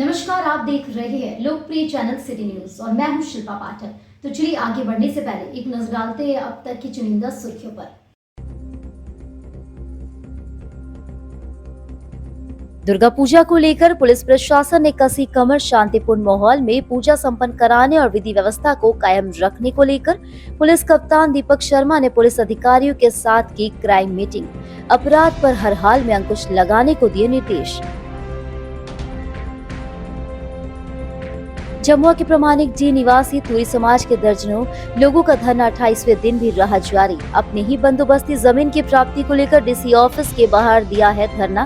नमस्कार, आप देख रहे हैं लोकप्रिय चैनल सिटी न्यूज और मैं हूं शिल्पा पाठक। तो चलिए आगे बढ़ने से पहले एक नजर डालते हैं अब तक की चुनिंदा सुर्खियों पर। दुर्गा पूजा को लेकर पुलिस प्रशासन ने कसी कमर। शांतिपूर्ण माहौल में पूजा संपन्न कराने और विधि व्यवस्था को कायम रखने को लेकर पुलिस कप्तान दीपक शर्मा ने पुलिस अधिकारियों के साथ की क्राइम मीटिंग। अपराध पर हर हाल में अंकुश लगाने को दिए निर्देश। जमुआ के प्रमाणिक जी निवासी तुरी समाज के दर्जनों लोगों का धरना 28वें दिन भी रहा जारी। अपनी ही बंदोबस्ती जमीन की प्राप्ति को लेकर डीसी ऑफिस के बाहर दिया है धरना।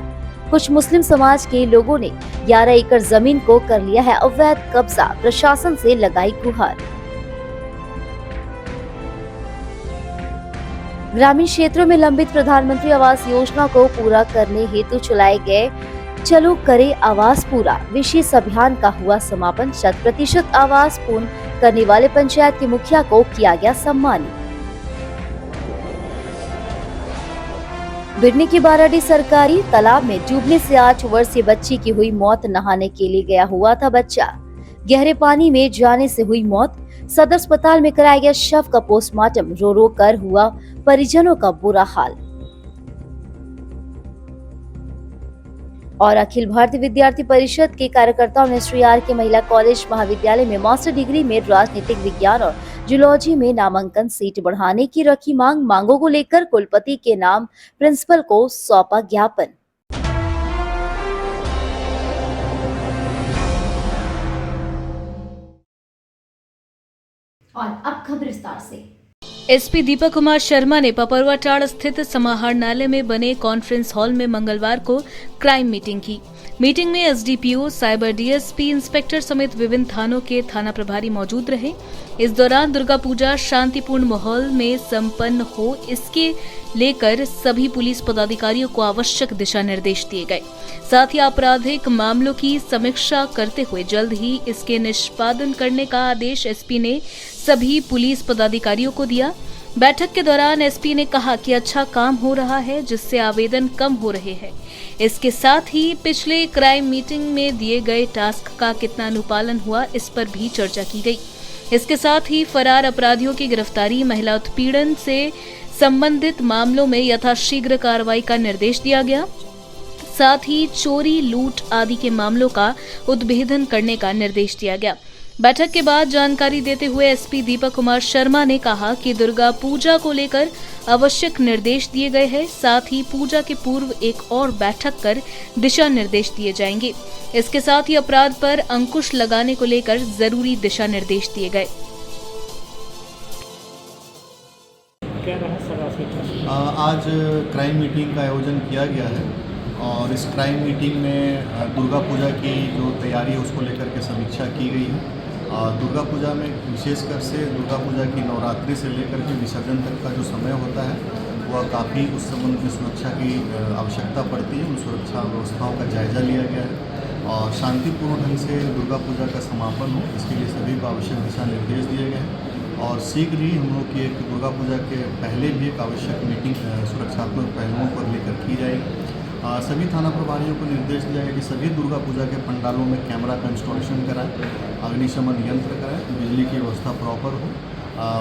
कुछ मुस्लिम समाज के लोगों ने 11 एकड़ जमीन को कर लिया है अवैध कब्जा, प्रशासन से लगाई गुहार। ग्रामीण क्षेत्रों में लंबित प्रधानमंत्री आवास योजना को पूरा करने हेतु चलाए गए चलो करे आवास पूरा विशेष अभियान का हुआ समापन। 100% आवास पूर्ण करने वाले पंचायत के मुखिया को किया गया सम्मानित। बिरनी की बाराडी सरकारी तालाब में डूबने से 8 वर्षीय बच्ची की हुई मौत। नहाने के लिए गया हुआ था बच्चा, गहरे पानी में जाने से हुई मौत। सदर अस्पताल में कराया गया शव का पोस्टमार्टम। रो रो कर हुआ परिजनों का बुरा हाल। और अखिल भारतीय विद्यार्थी परिषद के कार्यकर्ताओं ने श्री आर के महिला कॉलेज महाविद्यालय में मास्टर डिग्री में राजनीतिक विज्ञान और जूलॉजी में नामांकन सीट बढ़ाने की रखी मांगों को लेकर कुलपति के नाम प्रिंसिपल को सौंपा ज्ञापन। और अब खबर विस्तार से। एसपी दीपक कुमार शर्मा ने पपरवाटाड़ स्थित समाहरणालय में बने कॉन्फ्रेंस हॉल में मंगलवार को क्राइम मीटिंग की। मीटिंग में एसडीपीओ, साइबर डीएसपी, इंस्पेक्टर समेत विभिन्न थानों के थाना प्रभारी मौजूद रहे। इस दौरान दुर्गा पूजा शांतिपूर्ण माहौल में संपन्न हो, इसके लेकर सभी पुलिस पदाधिकारियों को आवश्यक दिशा निर्देश दिए गए। साथ ही आपराधिक मामलों की समीक्षा करते हुए जल्द ही इसके निष्पादन करने का आदेश एसपी ने सभी पुलिस पदाधिकारियों को दिया। बैठक के दौरान एसपी ने कहा कि अच्छा काम हो रहा है, जिससे आवेदन कम हो रहे हैं। इसके साथ ही पिछले क्राइम मीटिंग में दिए गए टास्क का कितना अनुपालन हुआ, इस पर भी चर्चा की गई। इसके साथ ही फरार अपराधियों की गिरफ्तारी, महिला उत्पीड़न से संबंधित मामलों में यथाशीघ्र कार्रवाई का निर्देश दिया गया। साथ ही चोरी, लूट आदि के मामलों का उद्भेदन करने का निर्देश दिया गया। बैठक के बाद जानकारी देते हुए एसपी दीपक कुमार शर्मा ने कहा कि दुर्गा पूजा को लेकर आवश्यक निर्देश दिए गए हैं। साथ ही पूजा के पूर्व एक और बैठक कर दिशा निर्देश दिए जाएंगे। इसके साथ ही अपराध पर अंकुश लगाने को लेकर जरूरी दिशा निर्देश दिए गए। आज क्राइम मीटिंग का आयोजन किया गया है और इस क्राइम मीटिंग में दुर्गा पूजा की जो तैयारी है उसको लेकर के समीक्षा की गई है। दुर्गा पूजा में विशेषकर से दुर्गा पूजा की नवरात्रि से लेकर के विसर्जन तक का जो समय होता है वह काफ़ी उस संबंध में सुरक्षा की आवश्यकता पड़ती है। उन सुरक्षा व्यवस्थाओं का जायज़ा लिया गया है और शांतिपूर्ण ढंग से दुर्गा पूजा का समापन हो, इसके लिए सभी को आवश्यक दिशा निर्देश दिए गए हैं। और शीघ्र ही हम लोग की एक दुर्गा पूजा के पहले भी एक आवश्यक मीटिंग सुरक्षात्मक पहलुओं पर लेकर की जाएगी। सभी थाना प्रभारियों को निर्देश दिया गया कि सभी दुर्गा पूजा के पंडालों में कैमरा का इंस्टॉलेशन कराएं, अग्निशमन यंत्र कराएं, बिजली की व्यवस्था प्रॉपर हो,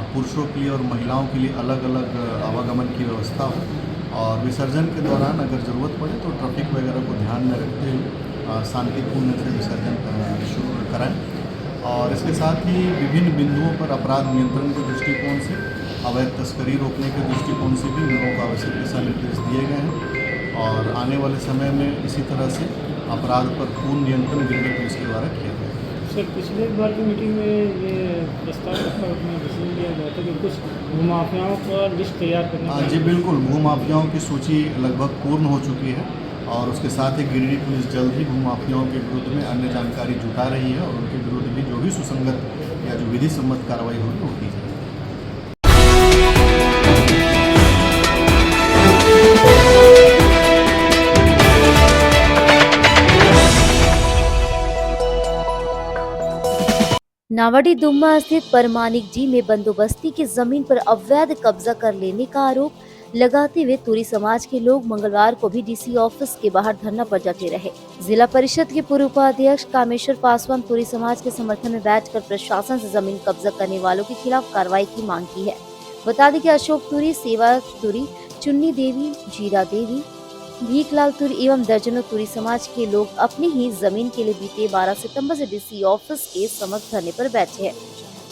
पुरुषों के लिए और महिलाओं के लिए अलग अलग आवागमन की व्यवस्था हो और विसर्जन के दौरान अगर ज़रूरत पड़े तो ट्रैफिक वगैरह को ध्यान में रखते हुए शांतिपूर्ण से विसर्जन शुरू कराएं। और इसके साथ ही विभिन्न बिंदुओं पर अपराध नियंत्रण के दृष्टिकोण से, अवैध तस्करी रोकने के दृष्टिकोण से भी उन लोगों को आवश्यक दिशा निर्देश दिए गए हैं और आने वाले समय में इसी तरह से अपराध पर पूर्ण नियंत्रण दिल्ली पुलिस के द्वारा किया गया। सर, पिछले बार की मीटिंग में ये प्रस्ताव डिसीजन लिया गया था कि कुछ भूमाफियाओं का लिस्ट तैयार करने जी बिल्कुल, भूमाफियाओं की सूची लगभग पूर्ण हो चुकी है और उसके साथ ही गिरिडीह पुलिस जल्द ही भूमाफियाओं के विरुद्ध में अन्य जानकारी जुटा रही है और उनके विरुद्ध भी जो भी सुसंगत या जो विधि सम्मत कार्रवाई होगी वो की जाएगी। नावाडी दुम्मा स्थित परमानिक जी में बंदोबस्ती की जमीन पर अवैध कब्जा कर लेने का आरोप। लगाते हुए तुरी समाज के लोग मंगलवार को भी डीसी ऑफिस के बाहर धरना पर डटे रहे। जिला परिषद के पूर्व उपाध्यक्ष कामेश्वर पासवान तुरी समाज के समर्थन में बैठकर प्रशासन से जमीन कब्जा करने वालों के खिलाफ कार्रवाई की मांग की है। बता दें कि अशोक तुरी, सेवा तुरी, चुन्नी देवी, जीरा देवी, भीखलाल तुरी एवं दर्जनों तुरी समाज के लोग अपनी ही जमीन के लिए बीते 12 सितंबर से डीसी ऑफिस के समक्ष धरने पर बैठे हैं।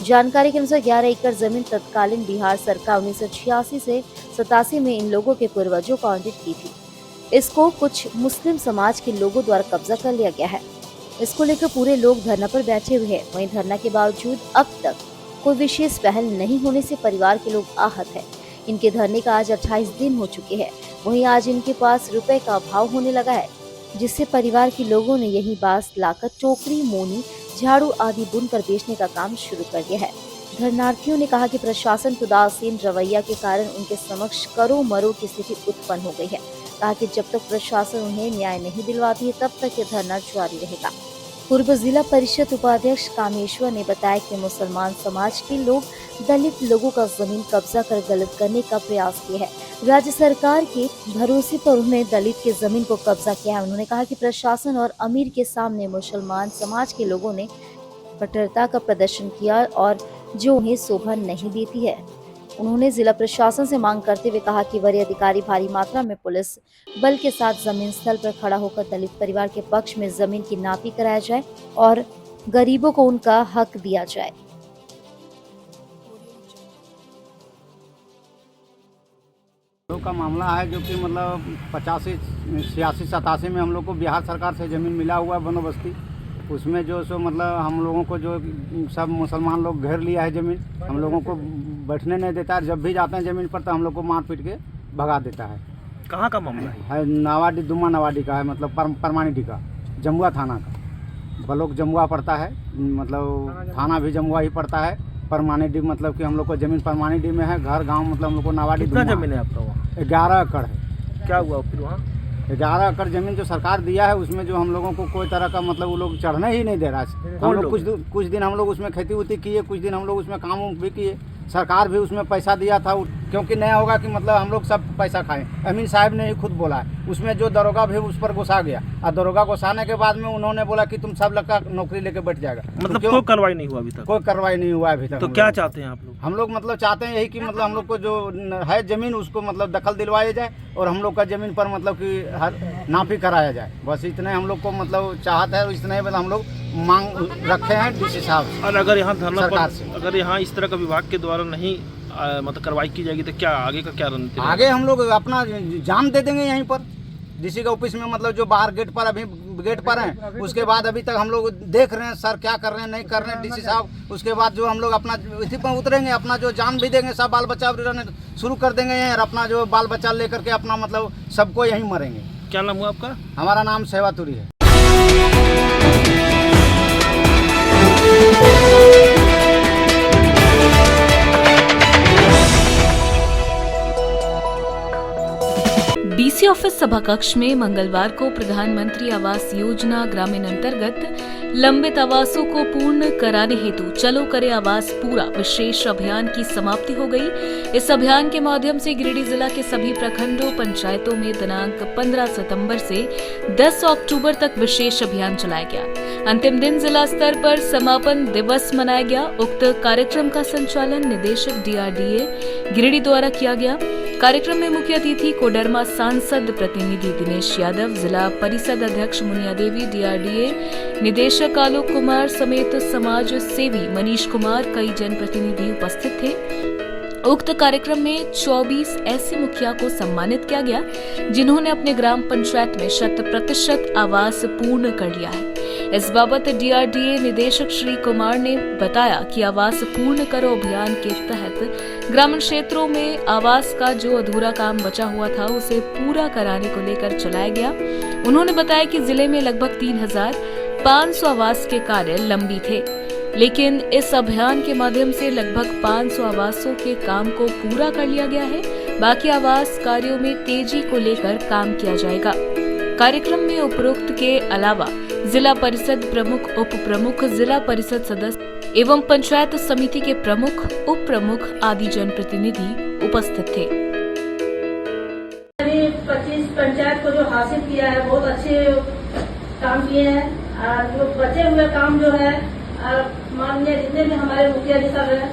जानकारी के अनुसार 11 एकड़ जमीन तत्कालीन बिहार सरकार 1986 से 87 में इन लोगों के पूर्वजों को आवंटित की थी। इसको कुछ मुस्लिम समाज के लोगों द्वारा कब्जा कर लिया गया है। इसको लेकर पूरे लोग धरना पर बैठे हुए हैं। वहीं धरना के बावजूद अब तक कोई विशेष पहल नहीं होने से परिवार के लोग आहत है। इनके धरने का आज 28 दिन हो चुके हैं। वहीं आज इनके पास रुपए का अभाव होने लगा है, जिससे परिवार के लोगों ने यही बांस लाकर टोकरी, मोनी, झाड़ू आदि बुनकर बेचने का काम शुरू कर दिया है। धरनार्थियों ने कहा कि प्रशासन का उदासीन रवैया के कारण उनके समक्ष करो मरो की स्थिति उत्पन्न हो गई है। कहा कि जब तक प्रशासन उन्हें न्याय नहीं दिलवाती है तब तक ये धरना जारी रहेगा। पूर्व जिला परिषद उपाध्यक्ष कामेश्वर ने बताया कि मुसलमान समाज के लोग दलित लोगों का जमीन कब्जा कर गलत करने का प्रयास किया है। राज्य सरकार के भरोसे पर उन्होंने दलित के जमीन को कब्जा किया है। उन्होंने कहा कि प्रशासन और अमीर के सामने मुसलमान समाज के लोगों ने कट्टरता का प्रदर्शन किया और जो उन्हें शोभा नहीं देती है। उन्होंने जिला प्रशासन से मांग करते हुए कहा कि वरीय अधिकारी भारी मात्रा में पुलिस बल के साथ जमीन स्थल पर खड़ा होकर दलित परिवार के पक्ष में जमीन की नापी कराया जाए और गरीबों को उनका हक दिया जाए। का मामला है जो कि मतलब 85, 86, 87 में हम लोग को बिहार सरकार से ज़मीन मिला हुआ है बंदोबस्ती। उसमें जो सो मतलब हम लोगों को जो सब मुसलमान लोग घेर लिया है ज़मीन, हम लोगों को बैठने नहीं देता है। जब भी जाते हैं ज़मीन पर तो हम लोग को मार पीट के भगा देता है। कहाँ का मामला है? नवाडी, दुम्मा नवाडी का है, मतलब परमानिडी का, जमुआ थाना का। ब्लॉक जमुआ पड़ता है, मतलब थाना भी जमुआ ही पड़ता है। परमानिडी मतलब कि हम लोग को ज़मीन परमानिडी में है। घर गांव मतलब हम लोग को नवाडी। कितना ज़मीन है आपका वहाँ? 11 एकड़ है। क्या हुआ फिर वहाँ? 11 एकड़ ज़मीन जो सरकार दिया है उसमें जो हम लोगों को कोई तरह का मतलब वो लोग चढ़ने ही नहीं दे रहा है। हम लोग कुछ दिन हम लोग उसमें खेती उती किए, कुछ दिन हम लोग उसमें काम भी किए। सरकार भी उसमें पैसा दिया था, क्योंकि नया होगा कि मतलब हम लोग सब पैसा खाएं। अमीन साहब ने ही खुद बोला है। उसमें जो दरोगा भी उस पर घुसा गया और दरोगा घुसाने के बाद में उन्होंने बोला कि तुम सब लड़का नौकरी लेके बैठ जाएगा। मतलब कोई कार्रवाई नहीं हुआ अभी तक? कोई कार्रवाई नहीं हुआ अभी तक। तो क्या चाहते हैं आप लोग? हम लोग मतलब चाहते हैं यही कि मतलब हम लोग को जो है ज़मीन उसको मतलब दखल दिलवाया जाए और हम लोग का ज़मीन पर मतलब कि हर नापी कराया जाए। बस इतने हम लोग को मतलब चाहत है और इतने हम लोग मांग रखे हैं डीसी साहब से। और अगर यहाँ धरना सरकार पर से अगर यहाँ इस तरह का विभाग के द्वारा नहीं मतलब कार्रवाई की जाएगी तो क्या आगे का क्या रणनीति? आगे हम लोग अपना जान दे देंगे यहीं पर डीसी का ऑफिस में, मतलब जो बाहर गेट पर अभी गेट पर हैं। उसके बाद अभी तक हम लोग देख रहे हैं सर क्या कर रहे हैं नहीं कर रहे हैं डीसी साहब। उसके बाद जो हम लोग अपना इसी पर उतरेंगे, अपना जो जान भी देंगे, सब बाल बच्चा शुरू कर देंगे यहीं और अपना जो बाल बच्चा लेकर के अपना मतलब सबको यहीं मरेंगे। क्या नाम हुआ आपका? हमारा नाम सेवा तुरी है। डीसी ऑफिस सभा कक्ष में मंगलवार को प्रधानमंत्री आवास योजना ग्रामीण अंतर्गत लंबित आवासों को पूर्ण कराने हेतु चलो करे आवास पूरा विशेष अभियान की समाप्ति हो गई। इस अभियान के माध्यम से गिरिडीह जिला के सभी प्रखंडों पंचायतों में दिनांक 15 सितंबर से 10 अक्टूबर तक विशेष अभियान चलाया गया। अंतिम दिन जिला स्तर पर समापन दिवस मनाया गया। उक्त कार्यक्रम का संचालन निदेशक DRDA गिरिडीह द्वारा किया गया। कार्यक्रम में मुख्य अतिथि कोडरमा सांसद प्रतिनिधि दिनेश यादव, जिला परिषद अध्यक्ष मुनिया देवी, DRDA निदेशक आलोक कुमार समेत समाज सेवी मनीष कुमार, कई जनप्रतिनिधि उपस्थित थे। उक्त कार्यक्रम में 24 ऐसे मुखिया को सम्मानित किया गया जिन्होंने अपने ग्राम पंचायत में 100% आवास पूर्ण कर लिया है। इस बाबत DRDA निदेशक श्री कुमार ने बताया कि आवास पूर्ण करो अभियान के तहत ग्रामीण क्षेत्रों में आवास का जो अधूरा काम बचा हुआ था उसे पूरा कराने को लेकर चलाया गया। उन्होंने बताया कि जिले में लगभग 3500 आवास के कार्य लंबी थे, लेकिन इस अभियान के माध्यम से लगभग 500 आवासों के काम को पूरा कर लिया गया है। बाकी आवास कार्यों में तेजी को लेकर काम किया जाएगा। कार्यक्रम में उपरोक्त के अलावा जिला परिषद प्रमुख, उप प्रमुख, जिला परिषद सदस्य एवं पंचायत समिति के प्रमुख, उप प्रमुख आदि जनप्रतिनिधि उपस्थित थे। शासित किया है, बहुत अच्छे काम किए हैं। और जो बचे हुए काम जो है माननीय जितने भी हमारे मुखिया जी सब है,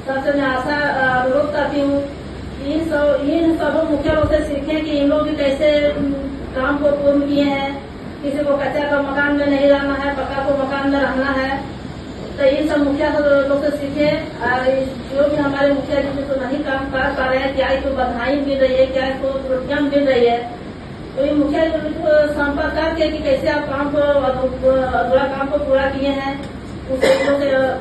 सबसे मैं आशा अनुरोध करती हूँ इन सब मुखिया लोग से सीखें कि इन लोग भी कैसे काम को पूर्ण किए हैं। किसी को कच्चा का मकान में नहीं रहना है, पक्का को मकान में रहना है। तो इन सब मुखिया लोग से सीखे। और जो भी हमारे मुखिया जी तो नहीं काम कर पा रहे हैं, क्या इसको बधाई मिल रही है, क्या इसको रोटियां मिल रही है, तो ये मुखिया जी को संपर्क करके कि कैसे आप काम को अधूरा काम को पूरा किए हैं, उसे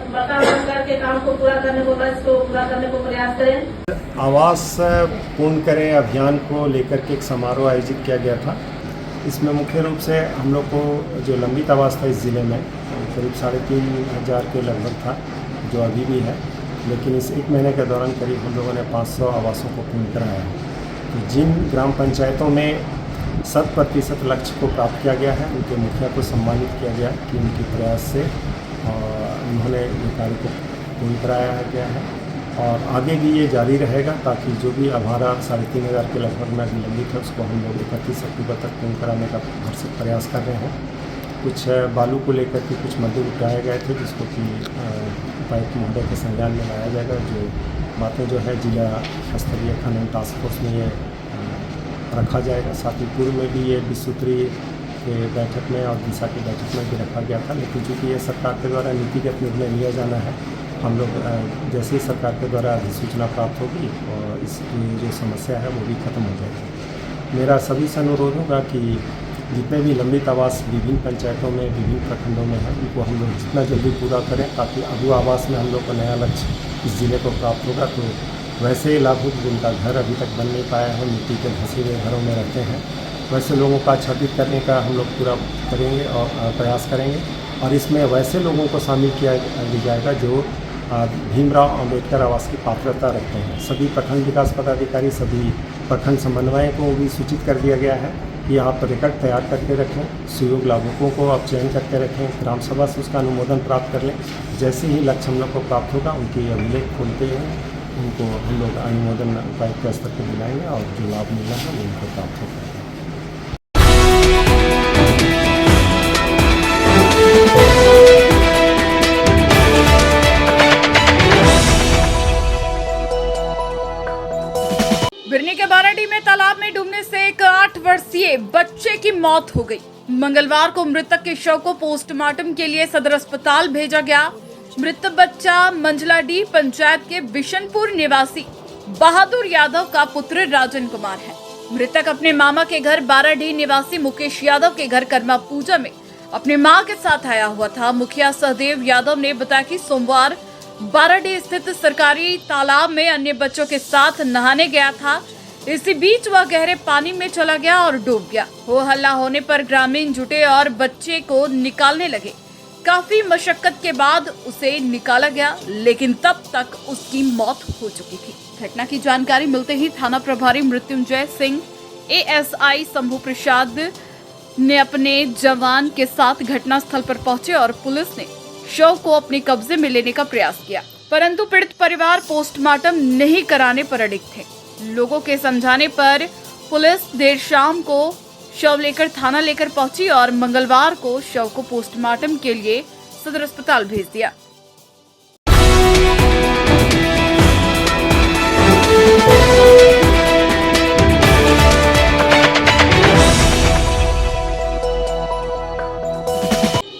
वार्तालाप करके काम को पूरा करने को इसको पूरा करने को प्रयास करें। आवास पूर्ण करें अभियान को लेकर के एक समारोह आयोजित किया गया था। इसमें मुख्य रूप से हम लोग को जो लंबित आवास था इस ज़िले में करीब 3,500 के लगभग था, जो अभी भी है, लेकिन इस एक महीने के दौरान करीब हम लोगों ने 500 आवासों को पूर्ण कराया है। तो जिन ग्राम पंचायतों में 100% लक्ष्य को प्राप्त किया गया है, उनके मुखिया को सम्मानित किया गया कि उनके प्रयास से उन्होंने ये कार्य को पूर्ण कराया गया है। और आगे भी ये जारी रहेगा, ताकि जो भी हमारा 3,500 के लगभग में अभी लंबित है उसको हम लोग 31 अक्टूबर तक पूर्ण कराने का भरसक प्रयास कर रहे हैं। कुछ बालू को लेकर के कुछ मुद्दे उठाए गए थे, जिसको कि उपायुक्त महोदय के संज्ञान में लाया जाएगा। जो बातें जो है जिला स्तरीय खनन टास्क फोर्स में ये रखा जाएगा। साथ ही पूर्व में भी ये 20 सूत्रीय के बैठक में और दिशा की बैठक में भी रखा गया था, लेकिन चूँकि ये सरकार के द्वारा नीतिगत निर्णय लिया जाना है, हम लोग जैसे ही सरकार के द्वारा अधिसूचना प्राप्त होगी और इसकी जो समस्या है वो भी खत्म हो जाएगी। मेरा सभी से अनुरोध होगा कि जितने भी लंबित आवास विभिन्न पंचायतों में, विभिन्न प्रखंडों में है, उनको हम लोग जितना जल्दी पूरा करें, ताकि अगुआ आवास में हम लोग को नया लक्ष्य इस ज़िले को प्राप्त होगा। तो वैसे लाभुक जिनका घर अभी तक बन नहीं पाया है, मिट्टी के धंसे हुए घरों में रहते हैं, वैसे लोगों का आच्छादित करने का हम लोग पूरा करेंगे और प्रयास करेंगे। और इसमें वैसे लोगों को शामिल किया जाएगा जो भीमराव अंबेडकर आवास की पात्रता रखते हैं। सभी प्रखंड विकास पदाधिकारी, सभी प्रखंड समन्वय को भी सूचित कर दिया गया है कि आप रिकॉर्ड तैयार करके रखें, सुयोग लाभुकों को आप चयन करके रखें, ग्राम सभा से उसका अनुमोदन प्राप्त कर लें। जैसे ही लक्ष्य हम लोग को प्राप्त होगा, उनकी अभिलेख खोलते हैं, उनको हम लोग अनुमोदन उपायुक्त के स्तर पर दिलाएंगे और जो लाभ मिलना है वो उनको प्राप्त होगा। बिरनी के बाराडी में तालाब में डूबने से एक 8 वर्षीय बच्चे की मौत हो गई। मंगलवार को मृतक के शव को पोस्टमार्टम के लिए सदर अस्पताल भेजा गया। मृतक बच्चा मंझलाडीह पंचायत के बिशनपुर निवासी बहादुर यादव का पुत्र राजन कुमार है। मृतक अपने मामा के घर बाराडीह निवासी मुकेश यादव के घर कर्मा पूजा में अपने मां के साथ आया हुआ था। मुखिया सहदेव यादव ने बताया कि सोमवार बाराडीह स्थित सरकारी तालाब में अन्य बच्चों के साथ नहाने गया था। इसी बीच वह गहरे पानी में चला गया और डूब गया। हो हल्ला होने पर ग्रामीण जुटे और बच्चे को निकालने लगे। काफी मशक्कत के बाद उसे निकाला गया, लेकिन तब तक उसकी मौत हो चुकी थी। घटना की जानकारी मिलते ही थाना प्रभारी मृत्युंजय सिंह, एएसआई शंभू प्रसाद ने अपने जवान के साथ घटनास्थल पर पहुंचे और पुलिस ने शव को अपने कब्जे में लेने का प्रयास किया, परंतु पीड़ित परिवार पोस्टमार्टम नहीं कराने पर अड़िग थे। लोगों के समझाने पर पुलिस देर शाम को शव लेकर थाना लेकर पहुंची और मंगलवार को शव को पोस्टमार्टम के लिए सदर अस्पताल भेज दिया।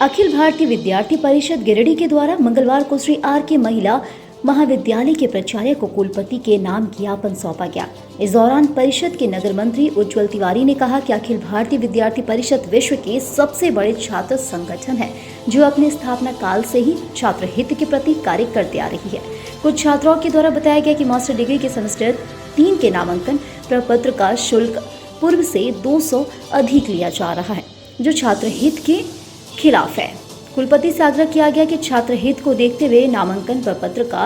अखिल भारतीय विद्यार्थी परिषद गिरिडीह के द्वारा मंगलवार को श्री आर के महिला महाविद्यालय के प्राचार्य को कुलपति के नाम ज्ञापन सौंपा गया। इस दौरान परिषद के नगर मंत्री उज्जवल तिवारी ने कहा कि अखिल भारतीय विद्यार्थी परिषद विश्व के सबसे बड़े छात्र संगठन है, जो अपने स्थापना काल से ही छात्र हित के प्रति कार्य करते आ रही है। कुछ छात्राओं के द्वारा बताया गया कि मास्टर डिग्री के सेमेस्टर 3 के नामांकन प्रपत्र का शुल्क पूर्व से 200 अधिक लिया जा रहा है, जो छात्र हित के खिलाफ है। कुलपति से आग्रह किया गया कि छात्र हित को देखते हुए नामांकन प्रपत्र का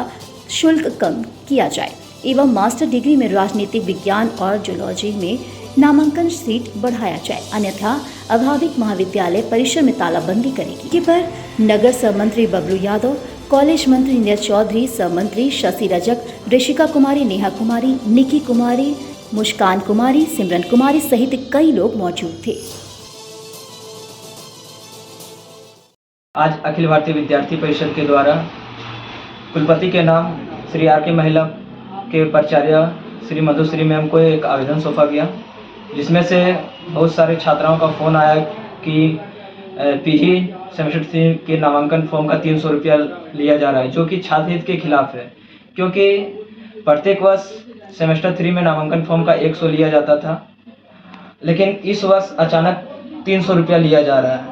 शुल्क कम किया जाए एवं मास्टर डिग्री में राजनीतिक विज्ञान और जूलॉजी में नामांकन सीट बढ़ाया जाए, अन्यथा अभाविक महाविद्यालय परिसर में तालाबंदी करेगी। के पर नगर सह मंत्री बबलू यादव, कॉलेज मंत्री नीरज चौधरी, सह मंत्री शशि रजक, ऋषिका कुमारी, नेहा कुमारी, निकी कुमारी, मुस्कान कुमारी, सिमरन कुमारी सहित कई लोग मौजूद थे। आज अखिल भारतीय विद्यार्थी परिषद के द्वारा कुलपति के नाम श्री आर के महिला के प्राचार्य श्री मधुश्री मैम को एक आवेदन सौंपा गया, जिसमें से बहुत सारे छात्राओं का फ़ोन आया कि पीजी सेमेस्टर 3 के नामांकन फॉर्म का 300 रुपया लिया जा रहा है, जो कि छात्र हित के खिलाफ है। क्योंकि प्रत्येक वर्ष सेमेस्टर 3 में नामांकन फॉर्म का 100 लिया जाता था, लेकिन इस वर्ष अचानक 300 रुपया लिया जा रहा है।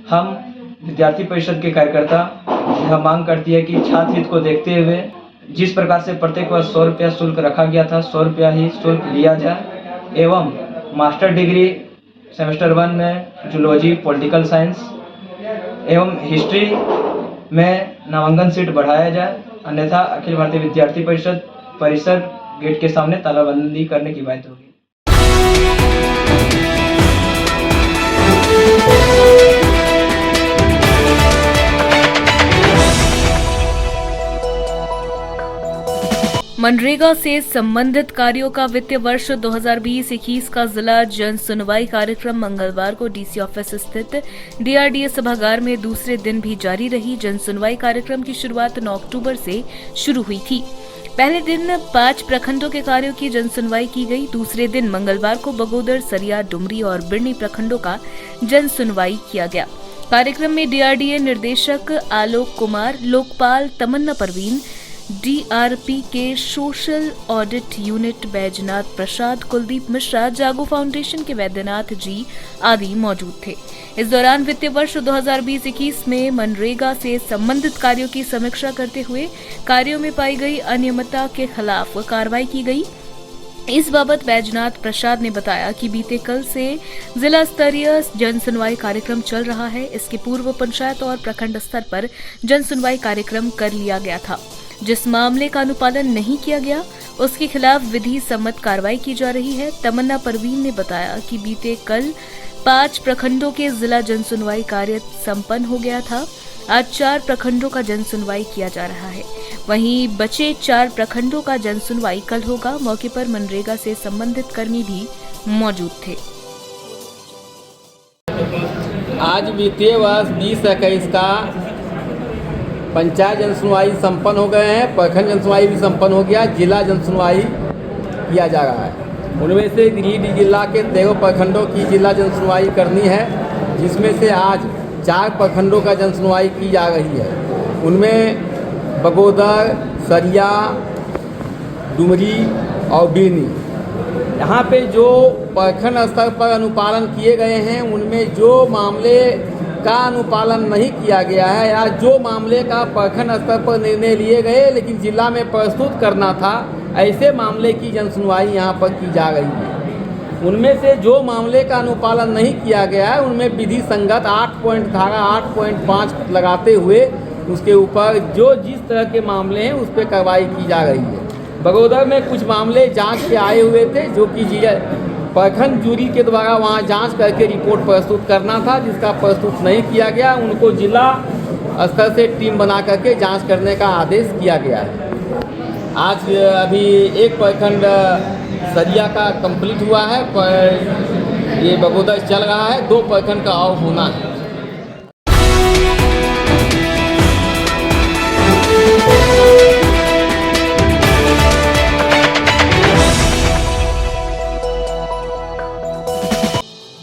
हम विद्यार्थी परिषद के कार्यकर्ता यह मांग करती है कि छात्र हित को देखते हुए जिस प्रकार से प्रत्येक वर्ष 100 रुपया शुल्क रखा गया था, 100 रुपया ही शुल्क लिया जाए एवं मास्टर डिग्री सेमेस्टर 1 में जूलॉजी, पॉलिटिकल साइंस एवं हिस्ट्री में नामांकन सीट बढ़ाया जाए, अन्यथा अखिल भारतीय विद्यार्थी परिषद परिसर गेट के सामने तालाबंदी करने की बात होगी। मनरेगा से संबंधित कार्यों का वित्तीय वर्ष 2020-21 का जिला जन सुनवाई कार्यक्रम मंगलवार को डीसी ऑफिस स्थित डीआरडीए सभागार में दूसरे दिन भी जारी रही। जन सुनवाई कार्यक्रम की शुरुआत 9 अक्टूबर से शुरू हुई थी। पहले दिन 5 प्रखंडों के कार्यों की जन सुनवाई की गई। दूसरे दिन मंगलवार को बगोदर, सरिया, डुमरी और बिरनी प्रखंडों का जन सुनवाई किया गया। कार्यक्रम में डीआरडीए निर्देशक आलोक कुमार, लोकपाल तमन्ना परवीन, डीआरपी के सोशल ऑडिट यूनिट बैजनाथ प्रसाद, कुलदीप मिश्रा, जागो फाउंडेशन के वैद्यनाथ जी आदि मौजूद थे। इस दौरान वित्तीय वर्ष 2020-21 में मनरेगा से संबंधित कार्यों की समीक्षा करते हुए कार्यों में पाई गई अनियमितता के खिलाफ कार्रवाई की गई। इस बाबत बैजनाथ प्रसाद ने बताया कि बीते कल से जिला स्तरीय जन सुनवाई कार्यक्रम चल रहा है। इसके पूर्व पंचायत और प्रखंड स्तर पर जन सुनवाई कार्यक्रम कर लिया गया था। जिस मामले का अनुपालन नहीं किया गया उसके खिलाफ विधि सम्मत कार्रवाई की जा रही है। तमन्ना परवीन ने बताया कि बीते कल 5 प्रखंडों के जिला जन सुनवाई कार्य संपन्न हो गया था। आज 4 प्रखंडों का जन सुनवाई किया जा रहा है। वहीं बचे 4 प्रखंडों का जन सुनवाई कल होगा। मौके पर मनरेगा से संबंधित कर्मी भी मौजूद थे। आज वित्तीय वर्ष 2021 का पंचायत जन सुनवाई संपन्न हो गए हैं, प्रखंड जन सुनवाई भी संपन्न हो गया, जिला जन सुनवाई किया जा रहा है। उनमें से गिरिडीह जिला के 13 प्रखंडों की जिला जन सुनवाई करनी है, जिसमें से आज 4 प्रखंडों का जन सुनवाई की जा रही है। उनमें बगोदर, सरिया, डुमरी और बिरनी। यहाँ पे जो प्रखंड स्तर पर अनुपालन किए गए हैं, उनमें जो मामले का अनुपालन नहीं किया गया है या जो मामले का प्रखंड स्तर पर निर्णय लिए गए लेकिन जिला में प्रस्तुत करना था, ऐसे मामले की जन सुनवाई यहाँ पर की जा रही है। उनमें से जो मामले का अनुपालन नहीं किया गया है, उनमें विधि संगत 8.5 लगाते हुए उसके ऊपर जो जिस तरह के मामले हैं उस पर कार्रवाई की जा रही है। बगोदर में कुछ मामले जांच के आए हुए थे, जो कि प्रखंड जूरी के द्वारा वहां जांच करके रिपोर्ट प्रस्तुत करना था, जिसका प्रस्तुत नहीं किया गया। उनको जिला स्तर से टीम बना करके जांच करने का आदेश किया गया है। आज अभी एक प्रखंड सरिया का कंप्लीट हुआ है, पर ये बगोदर चल रहा है। 2 प्रखंड का और होना है।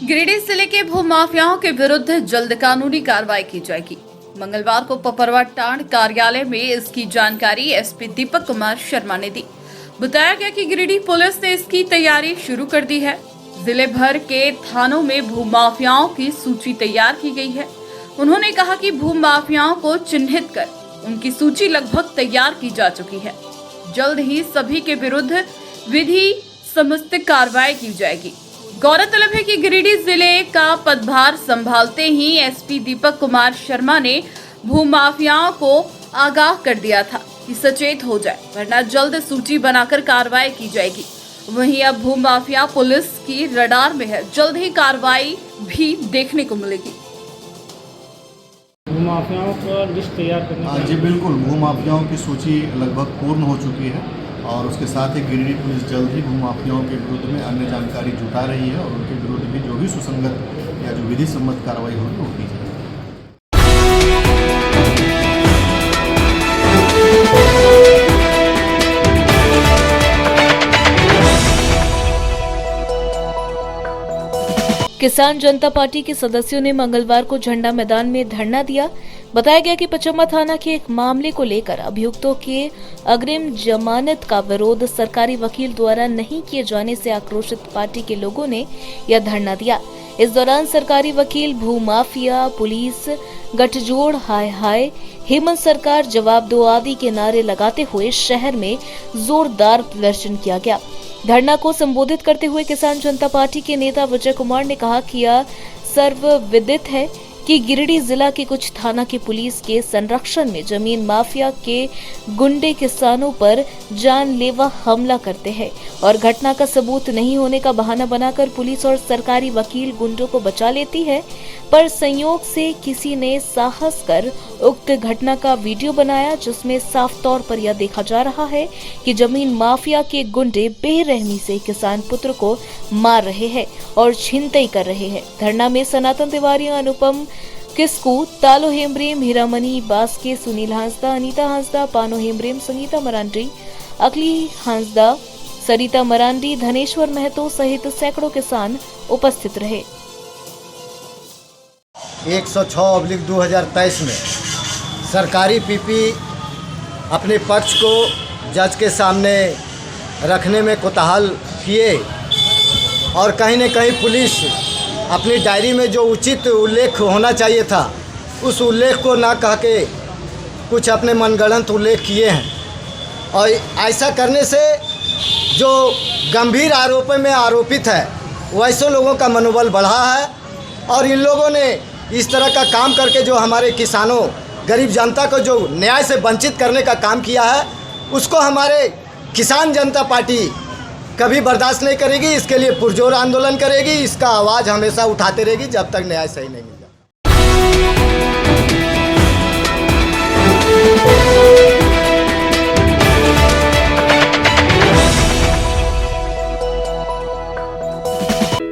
गिरिडीह जिले के भूमाफियाओं के विरुद्ध जल्द कानूनी कार्रवाई की जाएगी। मंगलवार को पपरवा टांड कार्यालय में इसकी जानकारी एसपी दीपक कुमार शर्मा ने दी। बताया गया कि गिरिडीह पुलिस ने इसकी तैयारी शुरू कर दी है। जिले भर के थानों में भूमाफियाओं की सूची तैयार की गई है। उन्होंने कहा कि भूमाफियाओं को चिन्हित कर उनकी सूची लगभग तैयार की जा चुकी है। जल्द ही सभी के विरुद्ध विधि सम्मत कार्रवाई की जाएगी। गौरतलब है कि गिरिडीह जिले का पदभार संभालते ही एसपी दीपक कुमार शर्मा ने भूमाफियाओं को आगाह कर दिया था कि सचेत हो जाए, वरना जल्द सूची बनाकर कार्रवाई की जाएगी। वहीं अब भूमाफिया पुलिस की रडार में है, जल्द ही कार्रवाई भी देखने को मिलेगी। भूमाफियाओं का लिस्ट तैयार करना। जी बिल्कुल, भूमाफियाओं की सूची लगभग पूर्ण हो चुकी है और उसके साथ ही गिरिडीह पुलिस जल्द ही भूमाफियाओं के विरुद्ध में अन्य जानकारी जुटा रही है और उनके विरुद्ध भी जो भी सुसंगत या जो विधि सम्मत कार्रवाई होगी वो की जाएगी। किसान जनता पार्टी के सदस्यों ने मंगलवार को झंडा मैदान में धरना दिया। बताया गया कि पचम्मा थाना के एक मामले को लेकर अभियुक्तों के अग्रिम जमानत का विरोध सरकारी वकील द्वारा नहीं किए जाने से आक्रोशित पार्टी के लोगों ने यह धरना दिया। इस दौरान सरकारी वकील, भूमाफिया, पुलिस, गठजोड़, हाय हाय, हेमंत सरकार जवाब दो आदि के नारे लगाते हुए शहर में जोरदार प्रदर्शन किया गया। धरना को संबोधित करते हुए किसान जनता पार्टी के नेता विजय कुमार ने कहा कि यह सर्वविदित है कि गिरिडीह जिला के कुछ थाना की पुलिस के संरक्षण में जमीन माफिया के गुंडे किसानों पर जानलेवा हमला करते हैं और घटना का सबूत नहीं होने का बहाना बनाकर पुलिस और सरकारी वकील गुंडों को बचा लेती है। पर संयोग से किसी ने साहस कर उक्त घटना का वीडियो बनाया, जिसमें साफ तौर पर यह देखा जा रहा है कि जमीन माफिया के गुंडे बेरहमी से किसान पुत्र को मार रहे हैं और छिनतई कर रहे हैं। धरना में सनातन तिवारी, अनुपम किस्कू, तालो हेम्ब्रेम, हीरामणि बास्के, सुनील हांसदा, अनीता हांसदा, पानो हेम्ब्रेम, संगीता मरांडी, अकली हांसदा, सरिता मरांडी, धनेश्वर महतो सहित सैकड़ों किसान उपस्थित रहे। 106/2023 में सरकारी पीपी अपने पक्ष को जज के सामने रखने में कोताहल किए और कहीं न कहीं पुलिस अपनी डायरी में जो उचित उल्लेख होना चाहिए था उस उल्लेख को ना कह के कुछ अपने मनगढ़ंत उल्लेख किए हैं और ऐसा करने से जो गंभीर आरोपों में आरोपित है वैसे लोगों का मनोबल बढ़ा है और इन लोगों ने इस तरह का काम करके जो हमारे किसानों, गरीब जनता को जो न्याय से वंचित करने का काम किया है उसको हमारे किसान जनता पार्टी कभी बर्दाश्त नहीं करेगी। इसके लिए पुरजोर आंदोलन करेगी, इसका आवाज़ हमेशा उठाते रहेगी जब तक न्याय सही नहीं मिलेगा।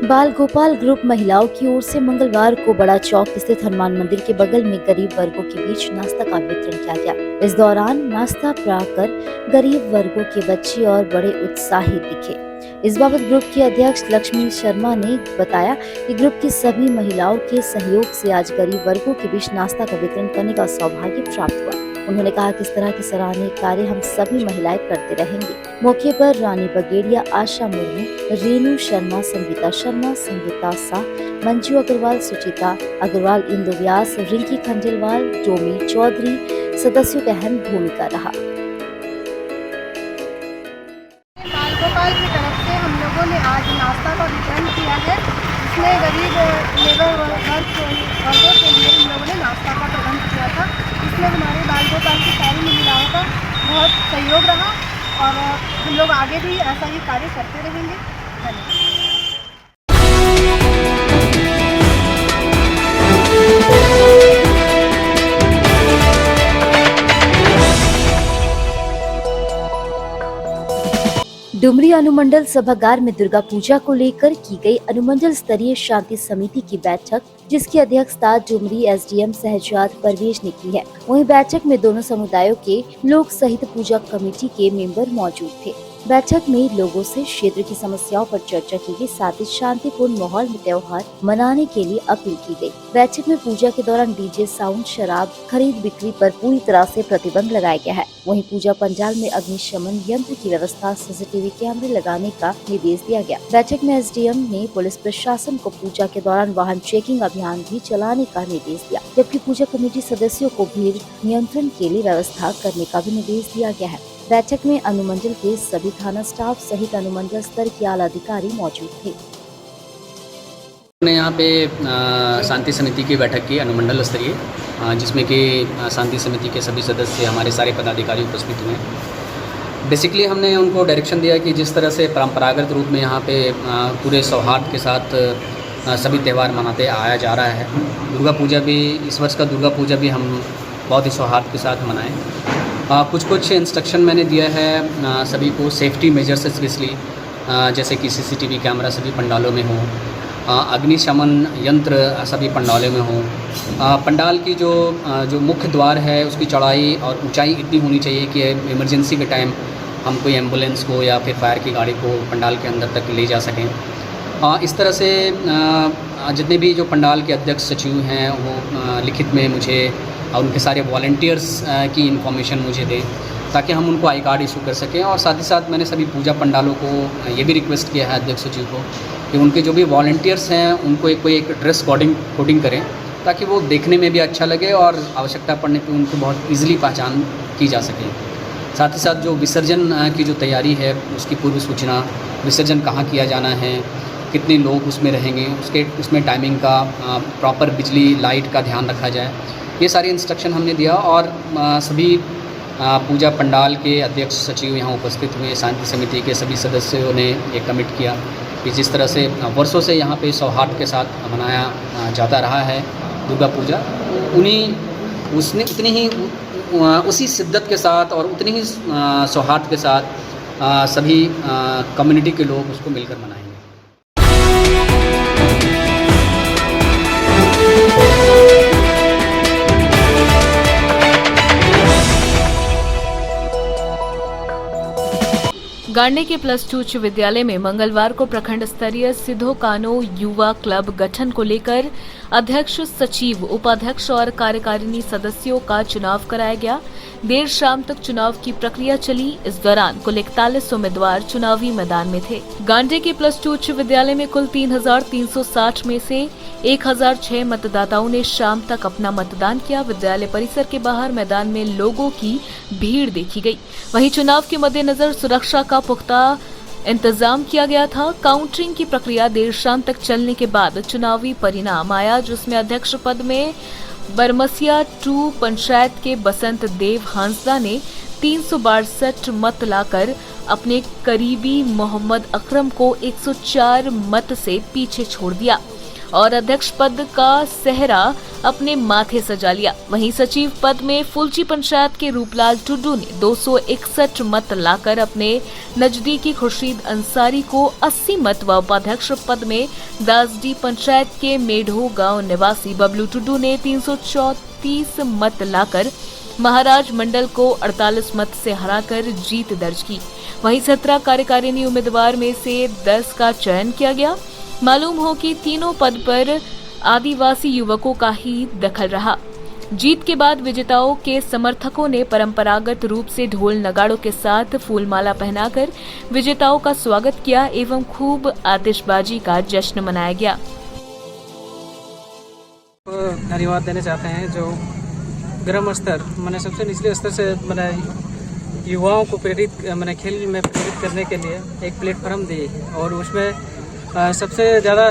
बाल गोपाल ग्रुप महिलाओं की ओर से मंगलवार को बड़ा चौक स्थित हनुमान मंदिर के बगल में गरीब वर्गों के बीच नाश्ता का वितरण किया गया। इस दौरान नाश्ता पाकर गरीब वर्गों के बच्चे और बड़े उत्साहित दिखे। इस बाबत ग्रुप की अध्यक्ष लक्ष्मी शर्मा ने बताया कि ग्रुप की सभी महिलाओं के सहयोग से आज गरीब वर्गों के बीच नाश्ता का वितरण करने का सौभाग्य प्राप्त हुआ। उन्होंने कहा कि इस तरह के सराहनीय कार्य हम सभी महिलाएं करते रहेंगे। मौके पर रानी बगेड़िया, आशा मुर्मू, रेणु शर्मा, संगीता शर्मा, संगीता शाह, मंजू अग्रवाल, सुचिता अग्रवाल, इंदु व्यास, रिंकी खंडेलवाल, टोमी चौधरी सदस्यों का अहम भूमिका रहा। बाल गोपाल की तरफ से हम लोगों ने आज नाश्ता का वितरण किया है, जिसमें गरीब लेबर वर्गों के लिए हम लोगों ने नाश्ता का प्रबंध किया था। इसमें हमारे बाल गोपाल की सारी महिलाओं का बहुत सहयोग रहा और हम लोग आगे भी ऐसा ही कार्य करते रहेंगे। धन्यवाद। डुमरी अनुमंडल सभागार में दुर्गा पूजा को लेकर की गई अनुमंडल स्तरीय शांति समिति की बैठक, जिसकी अध्यक्षता डुमरी एसडीएम शहजाद परवेज ने की है। वहीं बैठक में दोनों समुदायों के लोग सहित पूजा कमेटी के मेंबर मौजूद थे। बैठक में लोगों से क्षेत्र की समस्याओं पर चर्चा की गई, साथ ही शांतिपूर्ण माहौल में त्योहार मनाने के लिए अपील की गई। बैठक में पूजा के दौरान डीजे साउंड, शराब खरीद बिक्री पर पूरी तरह से प्रतिबंध लगाया गया है। वहीं पूजा पंडाल में अग्निशमन यंत्र की व्यवस्था, सीसीटीवी कैमरे लगाने का निर्देश दिया गया। बैठक में एसडीएम ने पुलिस प्रशासन को पूजा के दौरान वाहन चेकिंग अभियान भी चलाने का निर्देश दिया, जबकि पूजा कमेटी सदस्यों को भीड़ नियंत्रण के लिए व्यवस्था करने का भी निर्देश दिया गया है। बैठक में अनुमंडल के सभी थाना स्टाफ सहित अनुमंडल स्तर के आला अधिकारी मौजूद थे। हमने यहाँ पे शांति समिति की बैठक की अनुमंडल स्तरीय, जिसमें कि शांति समिति के सभी सदस्य, हमारे सारे पदाधिकारी उपस्थित हुए। बेसिकली हमने उनको डायरेक्शन दिया कि जिस तरह से परंपरागत रूप में यहाँ पे पूरे सौहार्द के साथ सभी त्यौहार मनाते आया जा रहा है। दुर्गा पूजा भी, इस वर्ष का दुर्गा पूजा भी हम बहुत ही सौहार्द के साथ मनाएं कुछ इंस्ट्रक्शन मैंने दिया है सभी को, सेफ्टी मेजर्स स्पेशली, जैसे कि सीसीटीवी कैमरा सभी पंडालों में हो, अग्निशमन यंत्र सभी पंडालों में हो, पंडाल की जो मुख्य द्वार है उसकी चौड़ाई और ऊंचाई इतनी होनी चाहिए कि इमरजेंसी के टाइम हम कोई एम्बुलेंस को या फिर फायर की गाड़ी को पंडाल के अंदर तक ले जा सकें। इस तरह से जितने भी जो पंडाल के अध्यक्ष सचिव हैं वो लिखित में मुझे और उनके सारे वॉलंटियर्स की इन्फॉर्मेशन मुझे दें ताकि हम उनको आई कार्ड इशू कर सकें। और साथ ही साथ मैंने सभी पूजा पंडालों को ये भी रिक्वेस्ट किया है अध्यक्ष सचिव को कि उनके जो भी वॉलंटियर्स हैं उनको कोई एक ड्रेस कोडिंग करें ताकि वो देखने में भी अच्छा लगे और आवश्यकता पड़ने पर उनको बहुत ईजिली पहचान की जा सके। साथ ही साथ जो विसर्जन की जो तैयारी है उसकी पूर्व सूचना, विसर्जन कहाँ किया जाना है, कितने लोग उसमें रहेंगे, उसमें टाइमिंग का, प्रॉपर बिजली लाइट का ध्यान रखा जाए, ये सारे इंस्ट्रक्शन हमने दिया। और सभी पूजा पंडाल के अध्यक्ष सचिव यहाँ उपस्थित हुए, शांति समिति के सभी सदस्यों ने ये कमिट किया कि जिस तरह से वर्षों से यहाँ पे सौहार्द के साथ मनाया जाता रहा है दुर्गा पूजा, उसी शिद्दत के साथ और उतनी ही सौहार्द के साथ सभी कम्युनिटी के लोग उसको मिलकर मनाएंगे। गांडे के +2 उच्च विद्यालय में मंगलवार को प्रखंड स्तरीय सिद्धो कानो युवा क्लब गठन को लेकर अध्यक्ष, सचिव, उपाध्यक्ष और कार्यकारिणी सदस्यों का चुनाव कराया गया। देर शाम तक चुनाव की प्रक्रिया चली। इस दौरान कुल 41 उम्मीदवार चुनावी मैदान में थे। गांडे के +2 उच्च विद्यालय में कुल 3360 में से 1006 मतदाताओं ने शाम तक अपना मतदान किया। विद्यालय परिसर के बाहर मैदान में लोगों की भीड़ देखी गई। वहीं चुनाव के मद्देनजर सुरक्षा का पुख्ता इंतजाम किया गया था। काउंटिंग की प्रक्रिया देर शाम तक चलने के बाद चुनावी परिणाम आया, जिसमें अध्यक्ष पद में बरमसिया 2 पंचायत के बसंत देव हांसदा ने 362 मत लाकर अपने करीबी मोहम्मद अकरम को 104 मत से पीछे छोड़ दिया और अध्यक्ष पद का सेहरा अपने माथे सजा लिया। वहीं सचिव पद में फुलची पंचायत के रूपलाल टुडू ने 261 मत लाकर अपने नजदीकी खुर्शीद अंसारी को 80 मत व उपाध्यक्ष पद में दासडी पंचायत के मेढो गांव निवासी बबलू टुडू ने 334 मत लाकर महाराज मंडल को 48 मत से हराकर जीत दर्ज की। वहीं 17 कार्यकारिणी उम्मीदवार में से 10 का चयन किया गया। मालूम हो कि तीनों पद पर आदिवासी युवकों का ही दखल रहा। जीत के बाद विजेताओं के समर्थकों ने परंपरागत रूप से ढोल नगाड़ों के साथ फूलमाला पहनाकर विजेताओं का स्वागत किया एवं खूब आतिशबाजी का जश्न मनाया गया। धन्यवाद देना चाहते हैं जो ग्राम स्तर मैंने सबसे निचले स्तर से मैंने युवाओं को खेल में प्रेरित करने के लिए एक प्लेटफॉर्म दी और उसमें सबसे ज़्यादा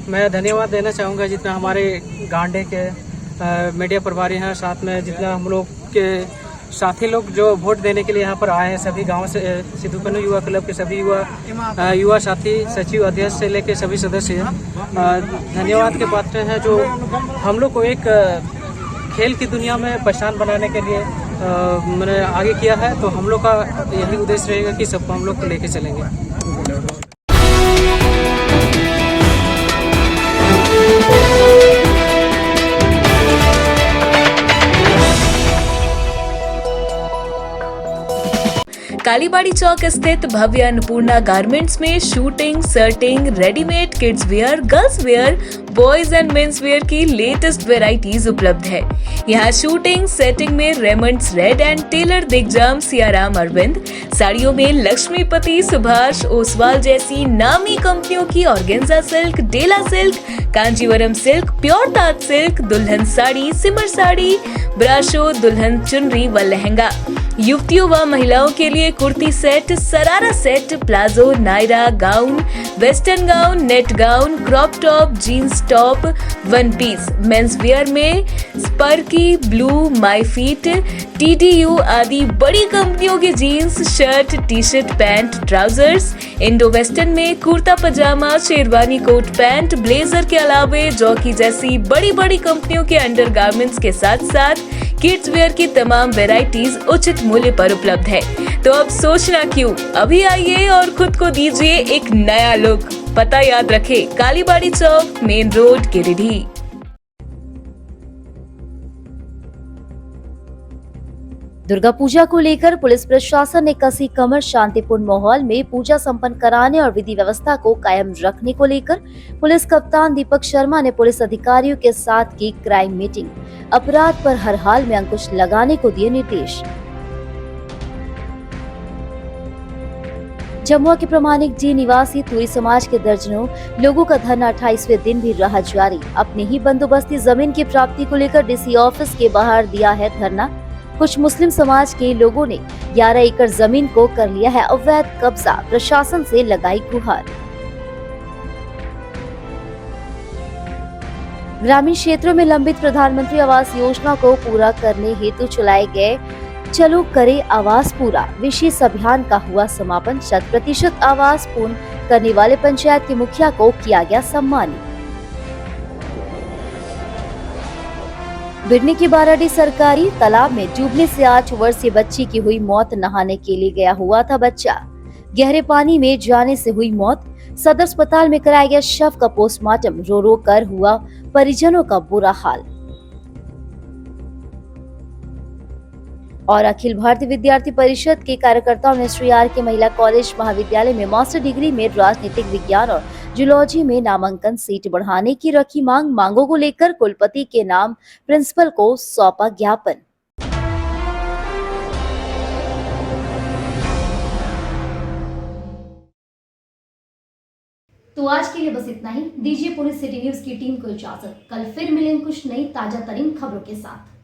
मैं धन्यवाद देना चाहूँगा जितना हमारे गांडे के मीडिया प्रभारी हैं, साथ में जितना हम लोग के साथी लोग जो वोट देने के लिए यहाँ पर आए हैं, सभी गांव से सिद्धो कानो युवा क्लब के सभी युवा साथी, सचिव, अध्यक्ष से लेकर सभी सदस्य धन्यवाद के पात्र हैं जो हम लोग को एक खेल की दुनिया में पहचान बनाने के लिए मैंने आगे किया है। तो हम लोग का यही उद्देश्य रहेगा कि सबको हम लोग को लेके चलेंगे। कालीबाड़ी चौक स्थित भव्य अन्नपूर्णा गारमेंट्स में suiting, shirting, readymade kids wear, girls wear, boys and men's wear की लेटेस्ट वेराइटीज उपलब्ध है। यहाँ शूटिंग सेटिंग में Raymonds Reid and Taylor Digjam Siyaram Arvind, साड़ियों में लक्ष्मीपति, सुभाष ओसवाल जैसी नामी कंपनियों की ऑर्गेन्जा सिल्क, डेला silk, Kanjeevaram silk, pure Taj silk, दुल्हन साड़ी, सिमर साड़ी, ब्राशो, दुल्हन चुनरी व लहंगा, युवतियों व महिलाओं के लिए kurti set, sharara set, palazzo, Naira, gown, western gown, net gown, crop top, jeans top, one piece, men's wear में स्पर्की, ब्लू, माई फीट, TDU आदि बड़ी कंपनियों की jeans, shirt, T shirt, pant, trousers, Indo western में kurta pyjama, sherwani, coat pant, blazer के अलावे जॉकी जैसी बड़ी बड़ी कंपनियों के अंडरगारमेंट्स के साथ साथ किड्स वेयर की तमाम वैरायटीज उचित मूल्य पर उपलब्ध है। तो अब सोचना क्यों, अभी आइए और खुद को दीजिए एक नया लुक। पता याद रखें, कालीबाड़ी चौक, मेन रोड, गिरिडीह। दुर्गा पूजा को लेकर पुलिस प्रशासन ने कसी कमर शांतिपूर्ण माहौल में पूजा संपन्न कराने और विधि व्यवस्था को कायम रखने को लेकर पुलिस कप्तान दीपक शर्मा ने पुलिस अधिकारियों के साथ की क्राइम मीटिंग। अपराध पर हर हाल में अंकुश लगाने को दिए निर्देश। जमुआ के प्रमाणिक जी निवासी तुरी समाज के दर्जनों लोगों का धरना 28वें दिन भी रहा जारी। अपने ही बंदोबस्ती जमीन की प्राप्ति को लेकर डीसी ऑफिस के बाहर दिया है धरना। कुछ मुस्लिम समाज के लोगों ने 11 एकड़ जमीन को कर लिया है अवैध कब्जा, प्रशासन से लगाई गुहार। ग्रामीण क्षेत्रों में लंबित प्रधानमंत्री आवास योजना को पूरा करने हेतु चलाए गए चलो करे आवास पूरा विशेष अभियान का हुआ समापन। 100% आवास पूर्ण करने वाले पंचायत के मुखिया को किया गया सम्मानित। बिडनी के बाराडी सरकारी तालाब में डूबने से 8 वर्षीय बच्ची की हुई मौत। नहाने के लिए गया हुआ था बच्चा, गहरे पानी में जाने से हुई मौत। सदर अस्पताल में कराया गया शव का पोस्टमार्टम। रो रो कर हुआ परिजनों का बुरा हाल। और अखिल भारतीय विद्यार्थी परिषद के कार्यकर्ताओं ने श्री आर के महिला कॉलेज महाविद्यालय में मास्टर डिग्री में राजनीतिक विज्ञान और जूलॉजी में नामांकन सीट बढ़ाने की रखी मांगों को लेकर कुलपति के नाम प्रिंसिपल को सौंपा ज्ञापन। तो आज के लिए बस इतना ही। दीजिए पुणे सिटी न्यूज की टीम को इजाजत। कल फिर मिलेंगे कुछ नई ताजा तरीन खबरों के साथ।